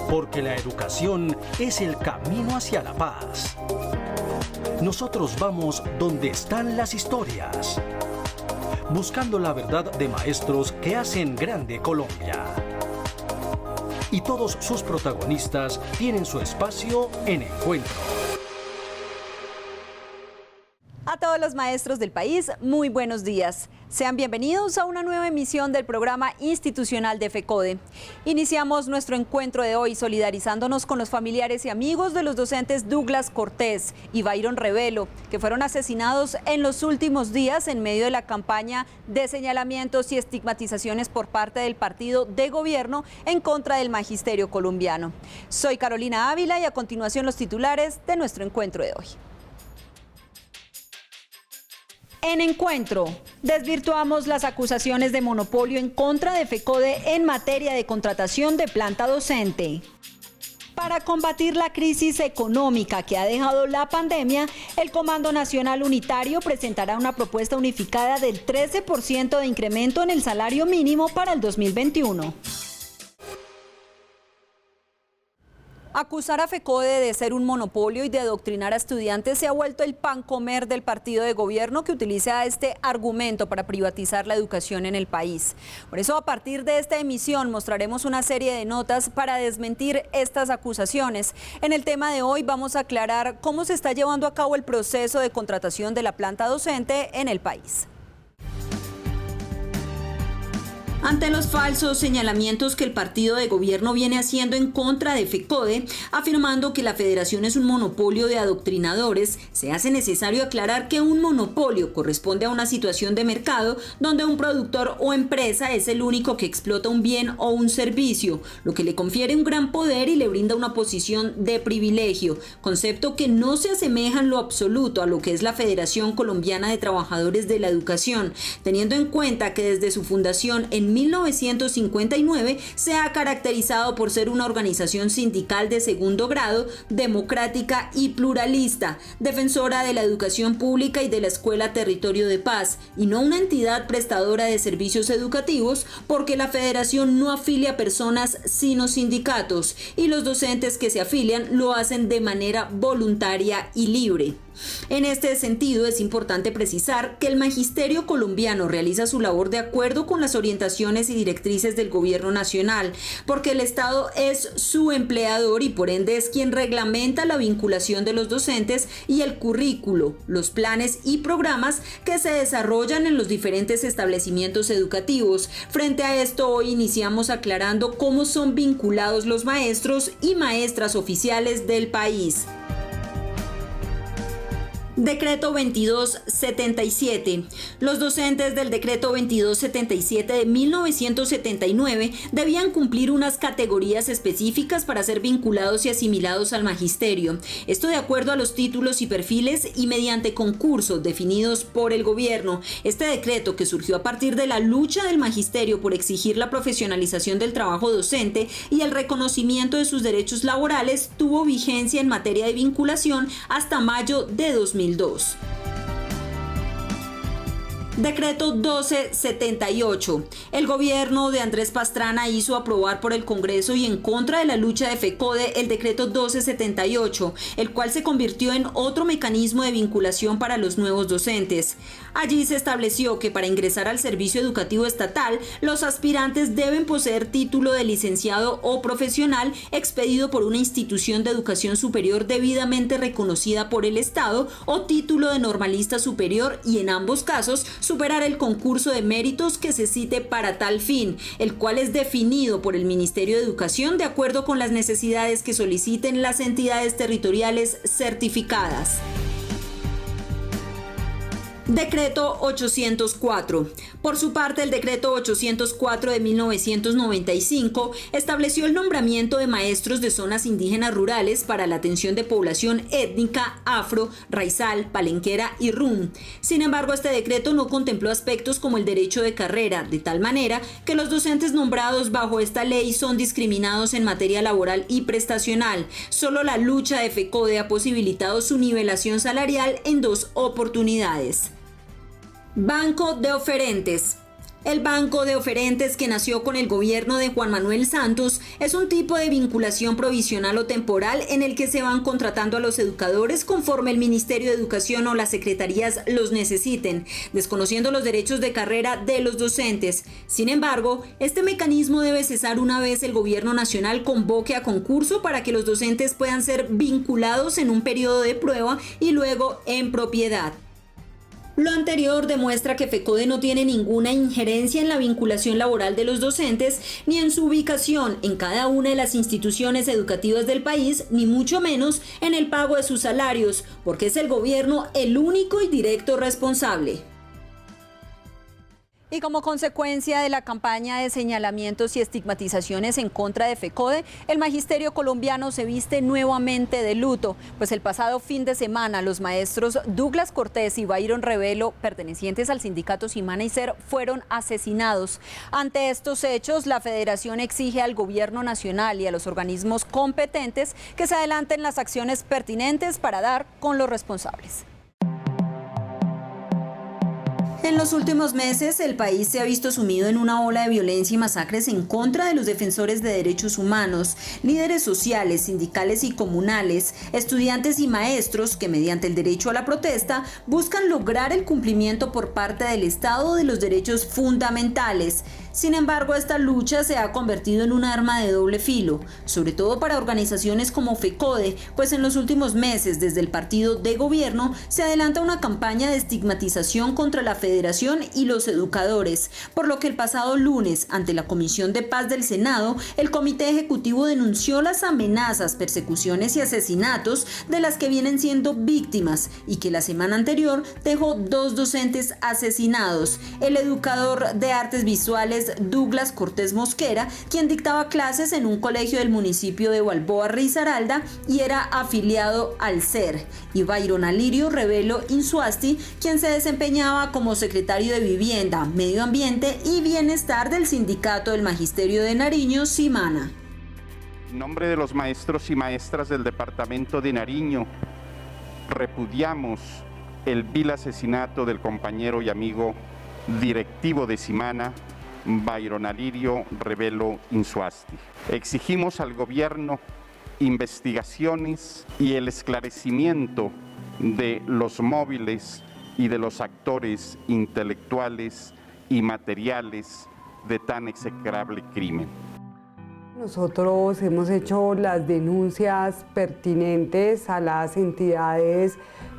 porque la educación es el camino hacia la paz. Nosotros vamos donde están las historias, buscando la verdad de maestros que hacen grande Colombia. Y todos sus protagonistas tienen su espacio en Encuentro. A todos los maestros del país, muy buenos días. Sean bienvenidos a una nueva emisión del programa institucional de FECODE. Iniciamos nuestro encuentro de hoy solidarizándonos con los familiares y amigos de los docentes Douglas Cortés y Byron Revelo, que fueron asesinados en los últimos días en medio de la campaña de señalamientos y estigmatizaciones por parte del partido de gobierno en contra del magisterio colombiano. Soy Carolina Ávila y a continuación los titulares de nuestro encuentro de hoy. En Encuentro, desvirtuamos las acusaciones de monopolio en contra de FECODE en materia de contratación de planta docente. Para combatir la crisis económica que ha dejado la pandemia, el Comando Nacional Unitario presentará una propuesta unificada del 13% de incremento en el salario mínimo para el 2021. Acusar a FECODE de ser un monopolio y de adoctrinar a estudiantes se ha vuelto el pan comer del partido de gobierno que utiliza este argumento para privatizar la educación en el país. Por eso, a partir de esta emisión, mostraremos una serie de notas para desmentir estas acusaciones. En el tema de hoy vamos a aclarar cómo se está llevando a cabo el proceso de contratación de la planta docente en el país. Ante los falsos señalamientos que el partido de gobierno viene haciendo en contra de FECODE, afirmando que la federación es un monopolio de adoctrinadores, se hace necesario aclarar que un monopolio corresponde a una situación de mercado donde un productor o empresa es el único que explota un bien o un servicio, lo que le confiere un gran poder y le brinda una posición de privilegio, concepto que no se asemeja en lo absoluto a lo que es la Federación Colombiana de Trabajadores de la Educación, teniendo en cuenta que desde su fundación en 1959 se ha caracterizado por ser una organización sindical de segundo grado, democrática y pluralista, defensora de la educación pública y de la Escuela Territorio de Paz, y no una entidad prestadora de servicios educativos, porque la federación no afilia personas sino sindicatos, y los docentes que se afilian lo hacen de manera voluntaria y libre. En este sentido, es importante precisar que el magisterio colombiano realiza su labor de acuerdo con las orientaciones y directrices del gobierno nacional, porque el Estado es su empleador y por ende es quien reglamenta la vinculación de los docentes y el currículo, los planes y programas que se desarrollan en los diferentes establecimientos educativos. Frente a esto, hoy iniciamos aclarando cómo son vinculados los maestros y maestras oficiales del país. Decreto 2277. Los docentes del Decreto 2277 de 1979 debían cumplir unas categorías específicas para ser vinculados y asimilados al magisterio. Esto de acuerdo a los títulos y perfiles y mediante concursos definidos por el gobierno. Este decreto, que surgió a partir de la lucha del magisterio por exigir la profesionalización del trabajo docente y el reconocimiento de sus derechos laborales, tuvo vigencia en materia de vinculación hasta mayo de 2002. Decreto 1278. El gobierno de Andrés Pastrana hizo aprobar por el Congreso y en contra de la lucha de FECODE el decreto 1278, el cual se convirtió en otro mecanismo de vinculación para los nuevos docentes. Allí se estableció que para ingresar al servicio educativo estatal, los aspirantes deben poseer título de licenciado o profesional expedido por una institución de educación superior debidamente reconocida por el Estado o título de normalista superior y en ambos casos superar el concurso de méritos que se cite para tal fin, el cual es definido por el Ministerio de Educación de acuerdo con las necesidades que soliciten las entidades territoriales certificadas. Decreto 804. Por su parte, el decreto 804 de 1995 estableció el nombramiento de maestros de zonas indígenas rurales para la atención de población étnica, afro, raizal, palenquera y rum. Sin embargo, este decreto no contempló aspectos como el derecho de carrera, de tal manera que los docentes nombrados bajo esta ley son discriminados en materia laboral y prestacional. Solo la lucha de FECODE ha posibilitado su nivelación salarial en 2 oportunidades. Banco de oferentes. El banco de oferentes, que nació con el gobierno de Juan Manuel Santos, es un tipo de vinculación provisional o temporal en el que se van contratando a los educadores conforme el Ministerio de Educación o las secretarías los necesiten, desconociendo los derechos de carrera de los docentes. Sin embargo, este mecanismo debe cesar una vez el gobierno nacional convoque a concurso para que los docentes puedan ser vinculados en un periodo de prueba y luego en propiedad. Lo anterior demuestra que FECODE no tiene ninguna injerencia en la vinculación laboral de los docentes, ni en su ubicación en cada una de las instituciones educativas del país, ni mucho menos en el pago de sus salarios, porque es el gobierno el único y directo responsable. Y como consecuencia de la campaña de señalamientos y estigmatizaciones en contra de FECODE, el magisterio colombiano se viste nuevamente de luto, pues el pasado fin de semana los maestros Douglas Cortés y Byron Revelo, pertenecientes al sindicato Simana y SER, fueron asesinados. Ante estos hechos, la Federación exige al Gobierno Nacional y a los organismos competentes que se adelanten las acciones pertinentes para dar con los responsables. En los últimos meses, el país se ha visto sumido en una ola de violencia y masacres en contra de los defensores de derechos humanos, líderes sociales, sindicales y comunales, estudiantes y maestros que mediante el derecho a la protesta buscan lograr el cumplimiento por parte del Estado de los derechos fundamentales. Sin embargo, esta lucha se ha convertido en un arma de doble filo, sobre todo para organizaciones como FECODE, pues en los últimos meses, desde el partido de gobierno, se adelanta una campaña de estigmatización contra la Federación y los educadores, por lo que el pasado lunes, ante la Comisión de Paz del Senado, el Comité Ejecutivo denunció las amenazas, persecuciones y asesinatos de las que vienen siendo víctimas y que la semana anterior dejó 2 docentes asesinados: el educador de artes visuales Douglas Cortés Mosquera, quien dictaba clases en un colegio del municipio de Balboa Risaralda y era afiliado al SER, y Byron Alirio Revelo Insuasti, quien se desempeñaba como secretario de Vivienda, Medio Ambiente y Bienestar del Sindicato del Magisterio de Nariño, Simana. En nombre de los maestros y maestras del departamento de Nariño, repudiamos el vil asesinato del compañero y amigo directivo de Simana, Byron Alirio Revelo Insuasti. Exigimos al gobierno investigaciones y el esclarecimiento de los móviles y de los actores intelectuales y materiales de tan execrable crimen. Nosotros hemos hecho las denuncias pertinentes a las entidades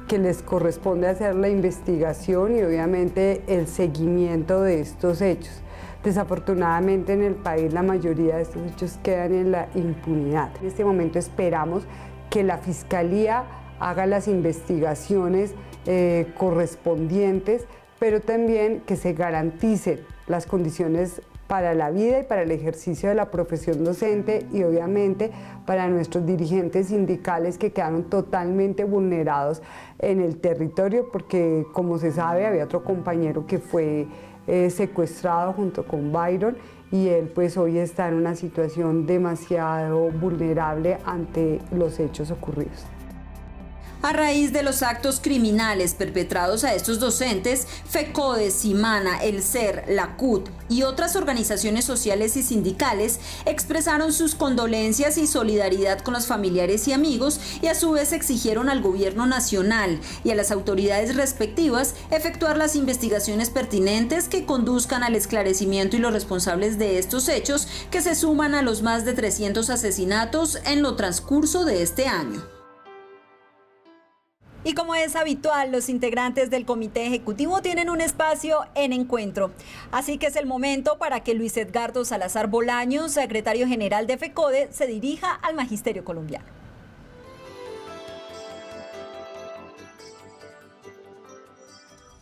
que les corresponde hacer la investigación y obviamente el seguimiento de estos hechos. Desafortunadamente en el país la mayoría de estos hechos quedan en la impunidad. En este momento esperamos que la Fiscalía haga las investigaciones correspondientes, pero también que se garanticen las condiciones para la vida y para el ejercicio de la profesión docente y obviamente para nuestros dirigentes sindicales que quedaron totalmente vulnerados en el territorio, porque como se sabe había otro compañero que fue secuestrado junto con Byron y él pues hoy está en una situación demasiado vulnerable ante los hechos ocurridos. A raíz de los actos criminales perpetrados a estos docentes, FECODE, Simana, el SER, la CUT y otras organizaciones sociales y sindicales expresaron sus condolencias y solidaridad con los familiares y amigos y a su vez exigieron al gobierno nacional y a las autoridades respectivas efectuar las investigaciones pertinentes que conduzcan al esclarecimiento y los responsables de estos hechos, que se suman a los más de 300 asesinatos en lo transcurso de este año. Y como es habitual, los integrantes del Comité Ejecutivo tienen un espacio en encuentro. Así que es el momento para que Luis Edgardo Salazar Bolaños, secretario general de FECODE, se dirija al Magisterio colombiano.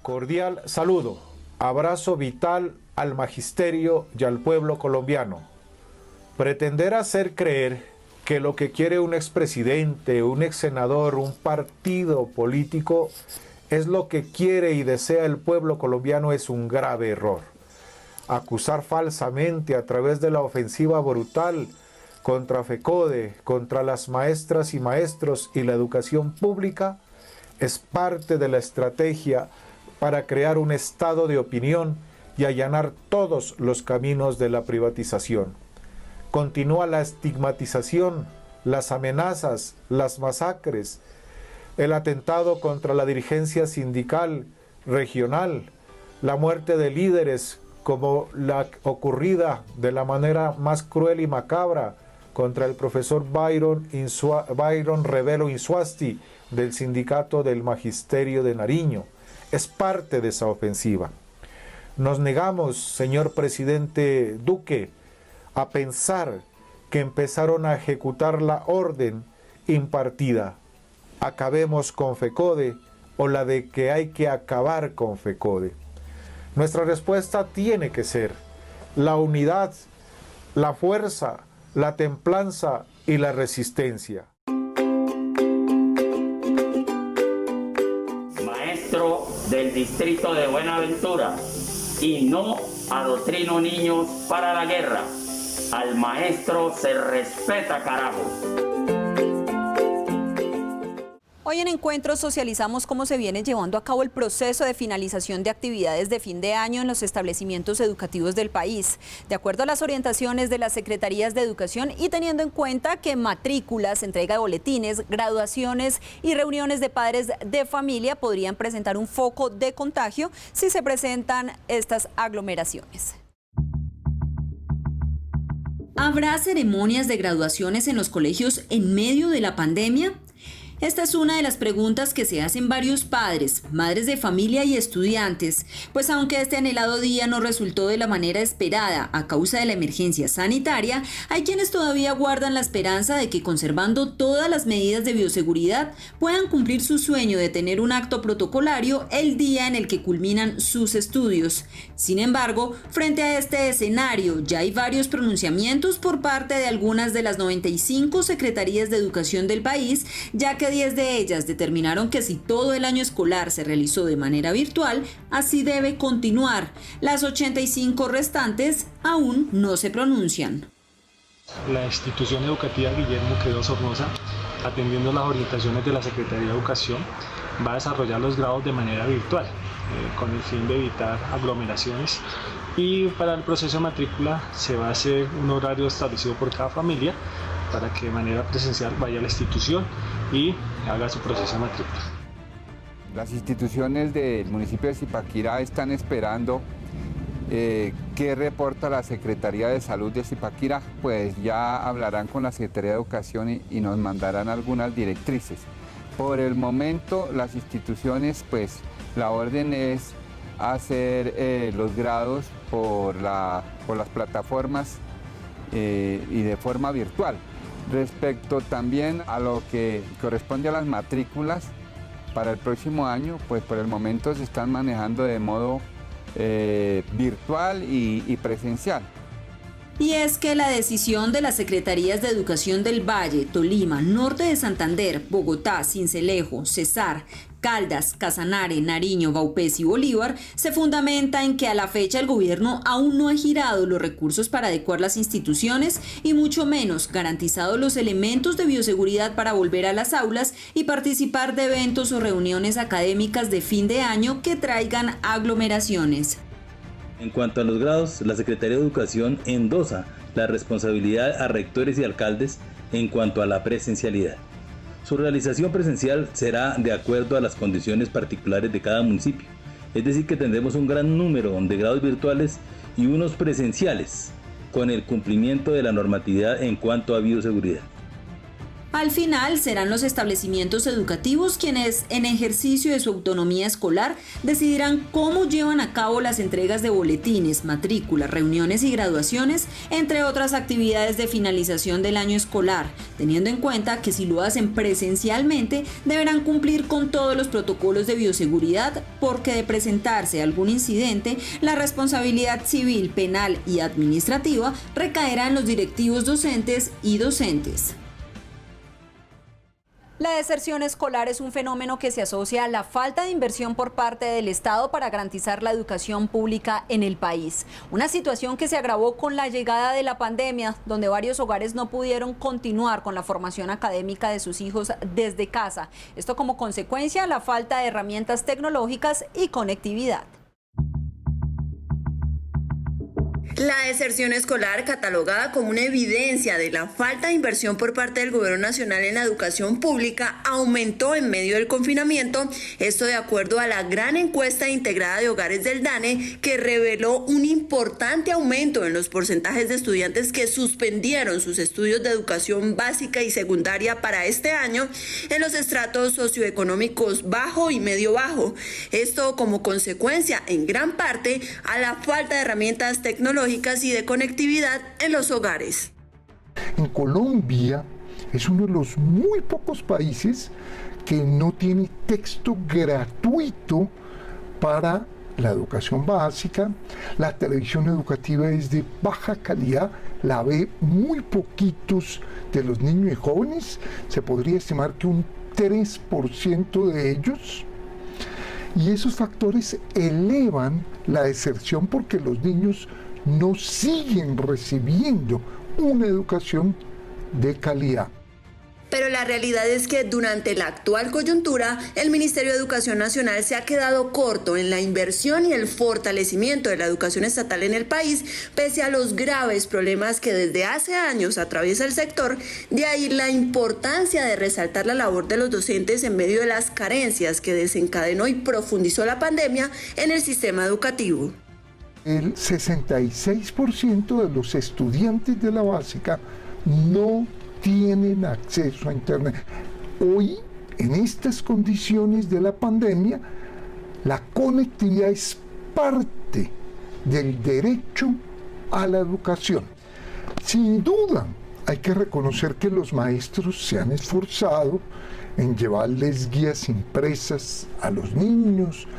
Cordial saludo, abrazo vital al Magisterio y al pueblo colombiano. Pretender hacer creer que lo que quiere un expresidente, un exsenador, un partido político es lo que quiere y desea el pueblo colombiano es un grave error. Acusar falsamente a través de la ofensiva brutal contra FECODE, contra las maestras y maestros y la educación pública es parte de la estrategia para crear un estado de opinión y allanar todos los caminos de la privatización. Continúa la estigmatización, las amenazas, las masacres, el atentado contra la dirigencia sindical, regional, la muerte de líderes como la ocurrida de la manera más cruel y macabra contra el profesor Byron Revelo Insuasti del Sindicato del Magisterio de Nariño. Es parte de esa ofensiva. Nos negamos, señor presidente Duque, a pensar que empezaron a ejecutar la orden impartida. Acabemos con FECODE o la de que hay que acabar con FECODE. Nuestra respuesta tiene que ser la unidad, la fuerza, la templanza y la resistencia. Maestro del distrito de Buenaventura, y no adoctrino niños para la guerra. Al maestro se respeta, carajo. Hoy en Encuentros socializamos cómo se viene llevando a cabo el proceso de finalización de actividades de fin de año en los establecimientos educativos del país. De acuerdo a las orientaciones de las Secretarías de Educación y teniendo en cuenta que matrículas, entrega de boletines, graduaciones y reuniones de padres de familia podrían presentar un foco de contagio si se presentan estas aglomeraciones. ¿Habrá ceremonias de graduaciones en los colegios en medio de la pandemia? Esta es una de las preguntas que se hacen varios padres, madres de familia y estudiantes, pues aunque este anhelado día no resultó de la manera esperada a causa de la emergencia sanitaria, hay quienes todavía guardan la esperanza de que conservando todas las medidas de bioseguridad puedan cumplir su sueño de tener un acto protocolario el día en el que culminan sus estudios. Sin embargo, frente a este escenario ya hay varios pronunciamientos por parte de algunas de las 95 secretarías de educación del país, ya que 10 de ellas determinaron que si todo el año escolar se realizó de manera virtual, así debe continuar. Las 85 restantes aún no se pronuncian. La institución educativa Guillermo Quevedo Sornosa, atendiendo las orientaciones de la Secretaría de Educación, va a desarrollar los grados de manera virtual, con el fin de evitar aglomeraciones. Y para el proceso de matrícula se va a hacer un horario establecido por cada familia para que de manera presencial vaya a la institución y haga su proceso de matrícula. Las instituciones del municipio de Zipaquirá están esperando qué reporta la Secretaría de Salud de Zipaquirá, pues ya hablarán con la Secretaría de Educación y nos mandarán algunas directrices. Por el momento las instituciones, pues la orden es hacer los grados por las plataformas y de forma virtual. Respecto también a lo que corresponde a las matrículas para el próximo año, pues por el momento se están manejando de modo virtual y presencial. Y es que la decisión de las Secretarías de Educación del Valle, Tolima, Norte de Santander, Bogotá, Sincelejo, Cesar, Caldas, Casanare, Nariño, Vaupés y Bolívar se fundamenta en que a la fecha el gobierno aún no ha girado los recursos para adecuar las instituciones y mucho menos garantizado los elementos de bioseguridad para volver a las aulas y participar de eventos o reuniones académicas de fin de año que traigan aglomeraciones. En cuanto a los grados, la Secretaría de Educación endosa la responsabilidad a rectores y alcaldes en cuanto a la presencialidad. Su realización presencial será de acuerdo a las condiciones particulares de cada municipio, es decir que tendremos un gran número de grados virtuales y unos presenciales, con el cumplimiento de la normatividad en cuanto a bioseguridad. Al final serán los establecimientos educativos quienes, en ejercicio de su autonomía escolar, decidirán cómo llevan a cabo las entregas de boletines, matrículas, reuniones y graduaciones, entre otras actividades de finalización del año escolar, teniendo en cuenta que si lo hacen presencialmente, deberán cumplir con todos los protocolos de bioseguridad, porque de presentarse algún incidente, la responsabilidad civil, penal y administrativa recaerá en los directivos docentes y docentes. La deserción escolar es un fenómeno que se asocia a la falta de inversión por parte del Estado para garantizar la educación pública en el país. Una situación que se agravó con la llegada de la pandemia, donde varios hogares no pudieron continuar con la formación académica de sus hijos desde casa. Esto como consecuencia de la falta de herramientas tecnológicas y conectividad. La deserción escolar, catalogada como una evidencia de la falta de inversión por parte del Gobierno Nacional en la educación pública, aumentó en medio del confinamiento. Esto de acuerdo a la gran encuesta integrada de hogares del DANE, que reveló un importante aumento en los porcentajes de estudiantes que suspendieron sus estudios de educación básica y secundaria para este año en los estratos socioeconómicos bajo y medio bajo. Esto como consecuencia, en gran parte, a la falta de herramientas tecnológicas y de conectividad en los hogares. En Colombia es uno de los muy pocos países que no tiene texto gratuito para la educación básica. La televisión educativa es de baja calidad, la ve muy poquitos de los niños y jóvenes, se podría estimar que un 3% de ellos. Y esos factores elevan la deserción porque los niños no siguen recibiendo una educación de calidad. Pero la realidad es que durante la actual coyuntura, el Ministerio de Educación Nacional se ha quedado corto en la inversión y el fortalecimiento de la educación estatal en el país, pese a los graves problemas que desde hace años atraviesa el sector. De ahí la importancia de resaltar la labor de los docentes en medio de las carencias que desencadenó y profundizó la pandemia en el sistema educativo. El 66% de los estudiantes de la básica no tienen acceso a Internet. Hoy, en estas condiciones de la pandemia, la conectividad es parte del derecho a la educación. Sin duda, hay que reconocer que los maestros se han esforzado en llevarles guías impresas a los niños,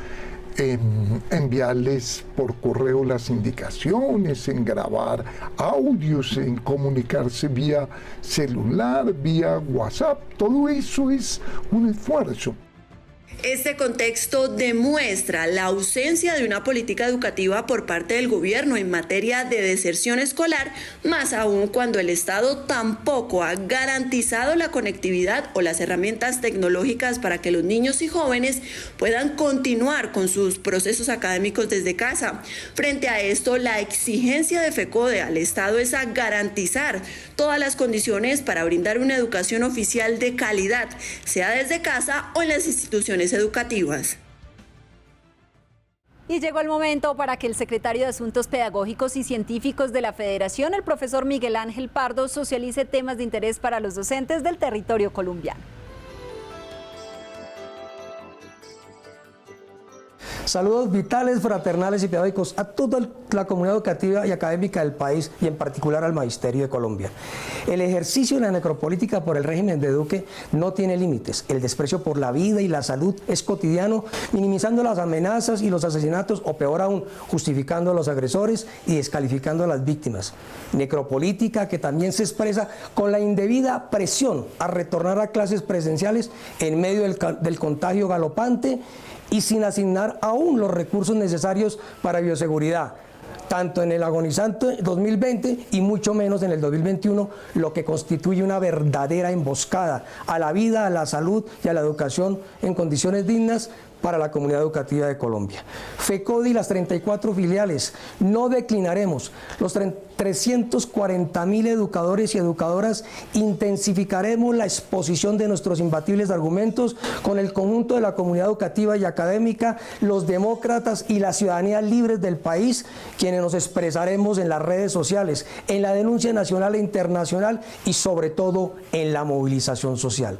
en enviarles por correo las indicaciones, en grabar audios, en comunicarse vía celular, vía WhatsApp. Todo eso es un esfuerzo. Este contexto demuestra la ausencia de una política educativa por parte del gobierno en materia de deserción escolar, más aún cuando el Estado tampoco ha garantizado la conectividad o las herramientas tecnológicas para que los niños y jóvenes puedan continuar con sus procesos académicos desde casa. Frente a esto, la exigencia de FECODE al Estado es a garantizar todas las condiciones para brindar una educación oficial de calidad, sea desde casa o en las instituciones educativas. Y llegó el momento para que el secretario de Asuntos Pedagógicos y Científicos de la Federación, el profesor Miguel Ángel Pardo, socialice temas de interés para los docentes del territorio colombiano. Saludos vitales, fraternales y pedagógicos a toda la comunidad educativa y académica del país y en particular al Magisterio de Colombia. El ejercicio de la necropolítica por el régimen de Duque no tiene límites. El desprecio por la vida y la salud es cotidiano, minimizando las amenazas y los asesinatos o peor aún, justificando a los agresores y descalificando a las víctimas. Necropolítica que también se expresa con la indebida presión a retornar a clases presenciales en medio del contagio galopante y sin asignar aún los recursos necesarios para bioseguridad, tanto en el agonizante 2020 y mucho menos en el 2021, lo que constituye una verdadera emboscada a la vida, a la salud y a la educación en condiciones dignas para la comunidad educativa de Colombia. FECODE y las 34 filiales no declinaremos. Los 340.000 educadores y educadoras intensificaremos la exposición de nuestros imbatibles argumentos con el conjunto de la comunidad educativa y académica, los demócratas y la ciudadanía libres del país, quienes nos expresaremos en las redes sociales, en la denuncia nacional e internacional y sobre todo en la movilización social.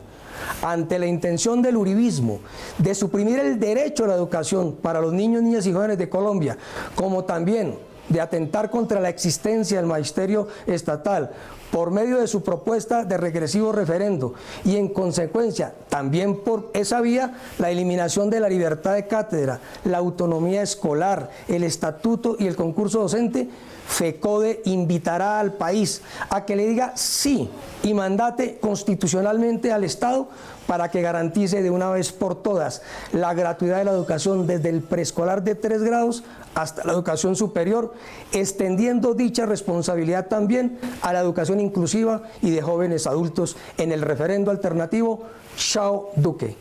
Ante la intención del uribismo de suprimir el derecho a la educación para los niños, niñas y jóvenes de Colombia, como también de atentar contra la existencia del magisterio estatal por medio de su propuesta de regresivo referendo y en consecuencia también por esa vía la eliminación de la libertad de cátedra, la autonomía escolar, el estatuto y el concurso docente, FECODE invitará al país a que le diga sí y mandate constitucionalmente al Estado para que garantice de una vez por todas la gratuidad de la educación desde el preescolar de 3 grados hasta la educación superior, extendiendo dicha responsabilidad también a la educación inclusiva y de jóvenes adultos en el referendo alternativo Chao Duque.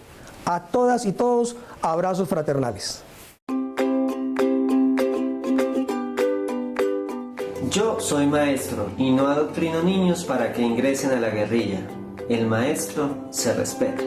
A todas y todos, abrazos fraternales. Yo soy maestro y no adoctrino niños para que ingresen a la guerrilla. El maestro se respeta.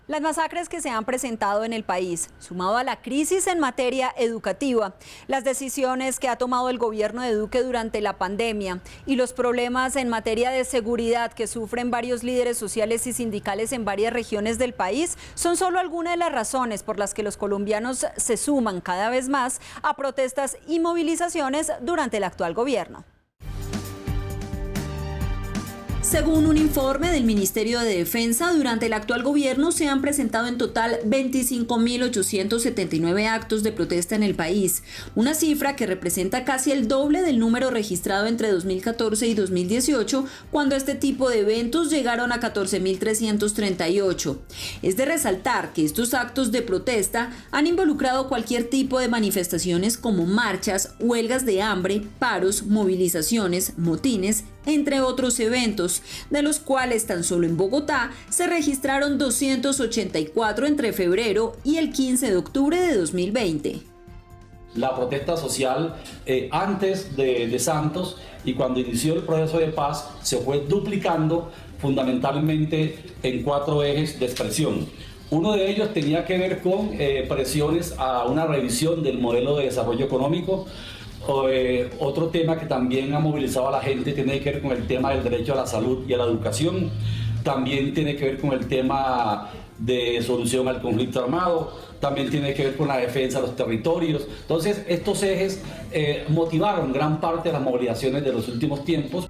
Las masacres que se han presentado en el país, sumado a la crisis en materia educativa, las decisiones que ha tomado el gobierno de Duque durante la pandemia y los problemas en materia de seguridad que sufren varios líderes sociales y sindicales en varias regiones del país, son solo algunas de las razones por las que los colombianos se suman cada vez más a protestas y movilizaciones durante el actual gobierno. Según un informe del Ministerio de Defensa, durante el actual gobierno se han presentado en total 25.879 actos de protesta en el país, una cifra que representa casi el doble del número registrado entre 2014 y 2018, cuando este tipo de eventos llegaron a 14.338. Es de resaltar que estos actos de protesta han involucrado cualquier tipo de manifestaciones como marchas, huelgas de hambre, paros, movilizaciones, motines, entre otros eventos, de los cuales tan solo en Bogotá se registraron 284 entre febrero y el 15 de octubre de 2020. La protesta social antes de Santos y cuando inició el proceso de paz se fue duplicando fundamentalmente en 4 ejes de expresión. Uno de ellos tenía que ver con presiones a una revisión del modelo de desarrollo económico. Otro tema que también ha movilizado a la gente tiene que ver con el tema del derecho a la salud y a la educación. También tiene que ver con el tema de solución al conflicto armado. También tiene que ver con la defensa de los territorios. Entonces, estos ejes motivaron gran parte de las movilizaciones de los últimos tiempos.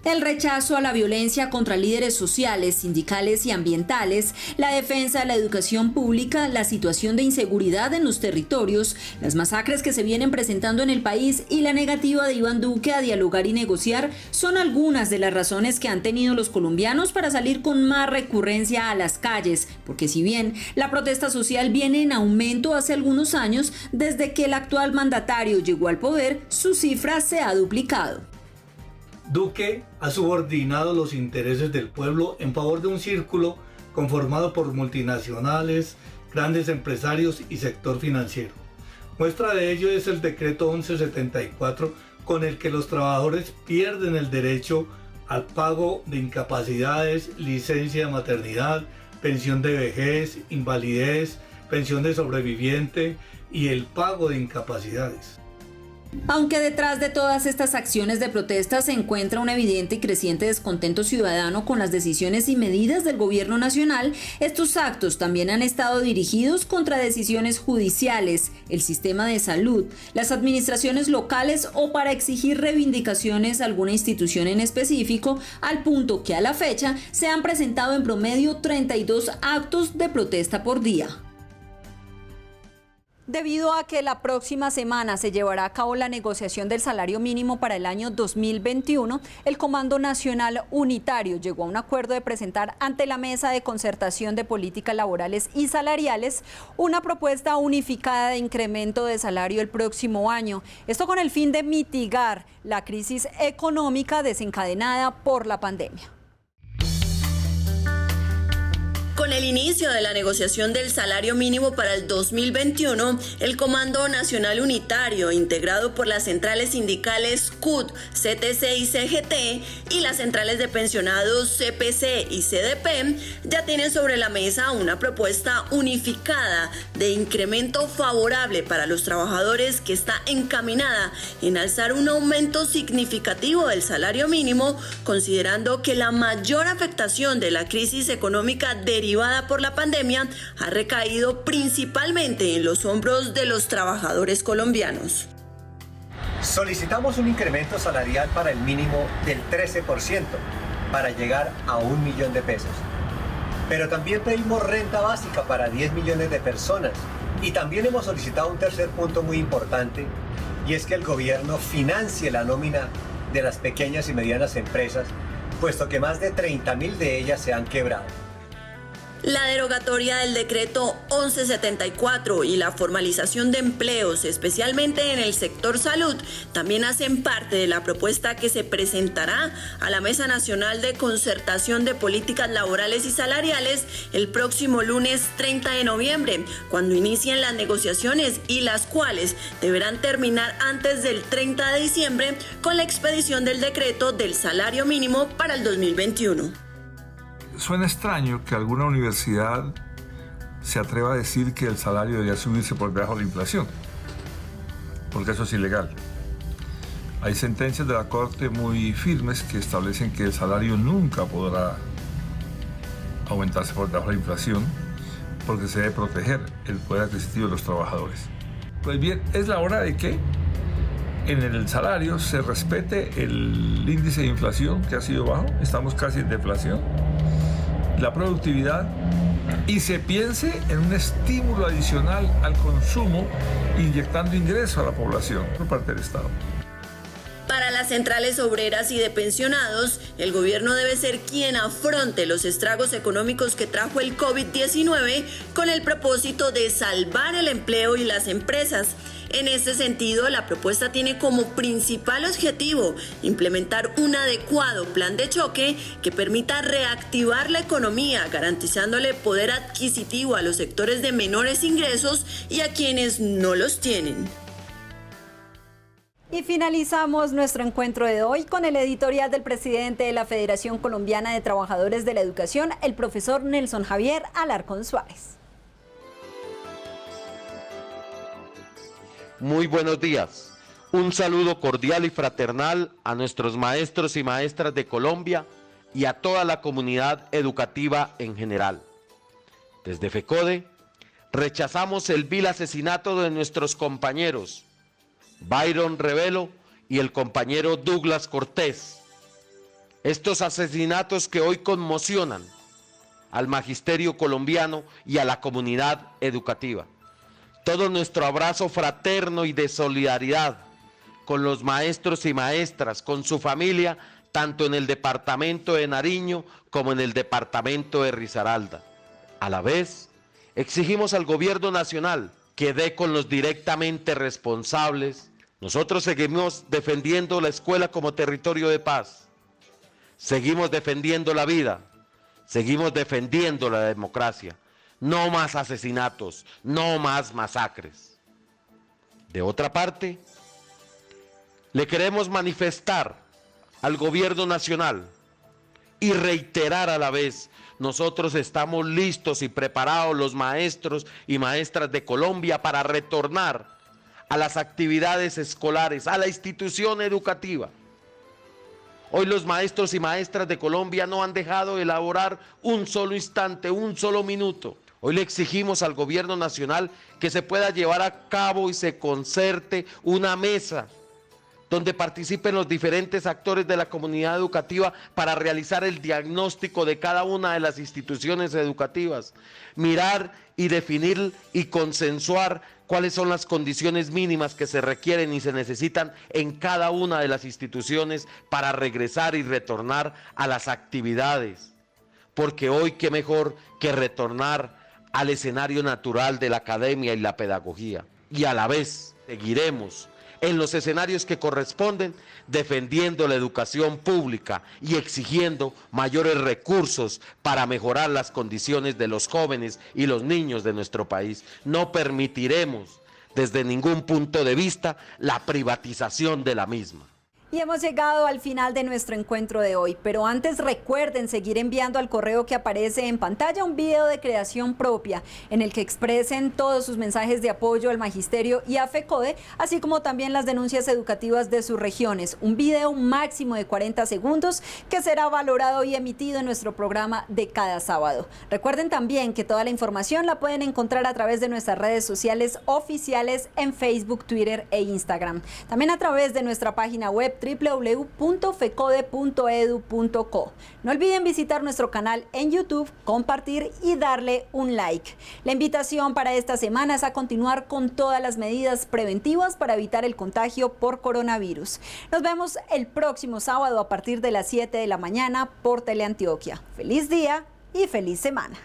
El rechazo a la violencia contra líderes sociales, sindicales y ambientales, la defensa de la educación pública, la situación de inseguridad en los territorios, las masacres que se vienen presentando en el país y la negativa de Iván Duque a dialogar y negociar son algunas de las razones que han tenido los colombianos para salir con más recurrencia a las calles, porque si bien la protesta social viene en aumento hace algunos años, desde que el actual mandatario llegó al poder, su cifra se ha duplicado. Duque ha subordinado los intereses del pueblo en favor de un círculo conformado por multinacionales, grandes empresarios y sector financiero. Muestra de ello es el decreto 1174, con el que los trabajadores pierden el derecho al pago de incapacidades, licencia de maternidad, pensión de vejez, invalidez, pensión de sobreviviente y el pago de incapacidades. Aunque detrás de todas estas acciones de protesta se encuentra un evidente y creciente descontento ciudadano con las decisiones y medidas del gobierno nacional, estos actos también han estado dirigidos contra decisiones judiciales, el sistema de salud, las administraciones locales o para exigir reivindicaciones a alguna institución en específico, al punto que a la fecha se han presentado en promedio 32 actos de protesta por día. Debido a que la próxima semana se llevará a cabo la negociación del salario mínimo para el año 2021, el Comando Nacional Unitario llegó a un acuerdo de presentar ante la Mesa de Concertación de Políticas Laborales y Salariales una propuesta unificada de incremento de salario el próximo año. Esto con el fin de mitigar la crisis económica desencadenada por la pandemia. Con el inicio de la negociación del salario mínimo para el 2021, el Comando Nacional Unitario, integrado por las centrales sindicales CUT, CTC y CGT, y las centrales de pensionados CPC y CDP, ya tienen sobre la mesa una propuesta unificada de incremento favorable para los trabajadores que está encaminada en alzar un aumento significativo del salario mínimo, considerando que la mayor afectación de la crisis económica derivada por la pandemia ha recaído principalmente en los hombros de los trabajadores colombianos. Solicitamos un incremento salarial para el mínimo del 13% para llegar a 1 millón de pesos. Pero también pedimos renta básica para 10 millones de personas y también hemos solicitado un tercer punto muy importante, y es que el gobierno financie la nómina de las pequeñas y medianas empresas, puesto que más de 30.000 de ellas se han quebrado. La derogatoria del decreto 1174 y la formalización de empleos, especialmente en el sector salud, también hacen parte de la propuesta que se presentará a la Mesa Nacional de Concertación de Políticas Laborales y Salariales el próximo lunes 30 de noviembre, cuando inicien las negociaciones y las cuales deberán terminar antes del 30 de diciembre con la expedición del decreto del salario mínimo para el 2021. Suena extraño que alguna universidad se atreva a decir que el salario debería subirse por debajo de la inflación, porque eso es ilegal. Hay sentencias de la Corte muy firmes que establecen que el salario nunca podrá aumentarse por debajo de la inflación, porque se debe proteger el poder adquisitivo de los trabajadores. Pues bien, es la hora de que en el salario se respete el índice de inflación, que ha sido bajo, estamos casi en deflación, la productividad, y se piense en un estímulo adicional al consumo, inyectando ingresos a la población por parte del Estado. Para las centrales obreras y de pensionados, el gobierno debe ser quien afronte los estragos económicos que trajo el COVID-19 con el propósito de salvar el empleo y las empresas. En este sentido, la propuesta tiene como principal objetivo implementar un adecuado plan de choque que permita reactivar la economía, garantizándole poder adquisitivo a los sectores de menores ingresos y a quienes no los tienen. Y finalizamos nuestro encuentro de hoy con el editorial del presidente de la Federación Colombiana de Trabajadores de la Educación, el profesor Nelson Javier Alarcón Suárez. Muy buenos días. Un saludo cordial y fraternal a nuestros maestros y maestras de Colombia y a toda la comunidad educativa en general. Desde FECODE rechazamos el vil asesinato de nuestros compañeros Byron Revelo y el compañero Douglas Cortés. Estos asesinatos que hoy conmocionan al magisterio colombiano y a la comunidad educativa. Todo nuestro abrazo fraterno y de solidaridad con los maestros y maestras, con su familia, tanto en el departamento de Nariño como en el departamento de Risaralda. A la vez, exigimos al gobierno nacional que dé con los directamente responsables. Nosotros seguimos defendiendo la escuela como territorio de paz, seguimos defendiendo la vida, seguimos defendiendo la democracia. No más asesinatos, no más masacres. De otra parte, le queremos manifestar al gobierno nacional y reiterar a la vez, nosotros estamos listos y preparados, los maestros y maestras de Colombia, para retornar a las actividades escolares, a la institución educativa. Hoy los maestros y maestras de Colombia no han dejado de elaborar un solo instante, un solo minuto. Hoy le exigimos al gobierno nacional que se pueda llevar a cabo y se concerte una mesa donde participen los diferentes actores de la comunidad educativa para realizar el diagnóstico de cada una de las instituciones educativas, mirar y definir y consensuar cuáles son las condiciones mínimas que se requieren y se necesitan en cada una de las instituciones para regresar y retornar a las actividades. Porque hoy qué mejor que retornar al escenario natural de la academia y la pedagogía. Y a la vez seguiremos en los escenarios que corresponden defendiendo la educación pública y exigiendo mayores recursos para mejorar las condiciones de los jóvenes y los niños de nuestro país. No permitiremos desde ningún punto de vista la privatización de la misma. Y hemos llegado al final de nuestro encuentro de hoy, pero antes recuerden seguir enviando al correo que aparece en pantalla un video de creación propia en el que expresen todos sus mensajes de apoyo al magisterio y a FECODE, así como también las denuncias educativas de sus regiones. Un video máximo de 40 segundos que será valorado y emitido en nuestro programa de cada sábado. Recuerden también que toda la información la pueden encontrar a través de nuestras redes sociales oficiales en Facebook, Twitter e Instagram. También a través de nuestra página web www.fecode.edu.co. No olviden visitar nuestro canal en YouTube, compartir y darle un like. La invitación para esta semana es a continuar con todas las medidas preventivas para evitar el contagio por coronavirus. Nos vemos el próximo sábado a partir de las 7 de la mañana por Teleantioquia. Feliz día y feliz semana.